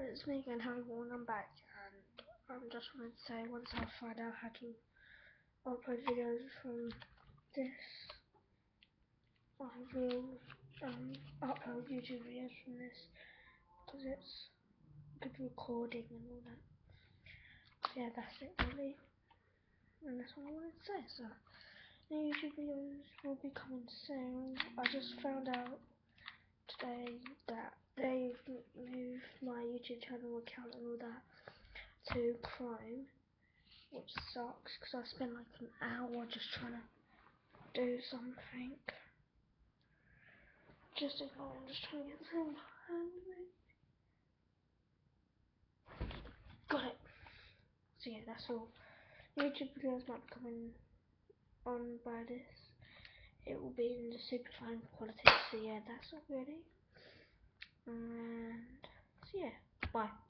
It's me again, everyone. I'm back, and just wanted to say once I find out how to upload videos from this, I will upload YouTube videos from this because it's good recording and all that. So yeah, that's it really, and that's what I wanted to say. So new YouTube videos will be coming soon. I just found out today that they've moved my YouTube channel account and all that to Chrome, which sucks because I spent like an hour just trying to do something. Just ignore, I'm just trying to get some behind me. Got it. So yeah, that's all. YouTube videos might be coming on by this. It will be in the super fine quality. So yeah, that's all really. And so yeah, bye.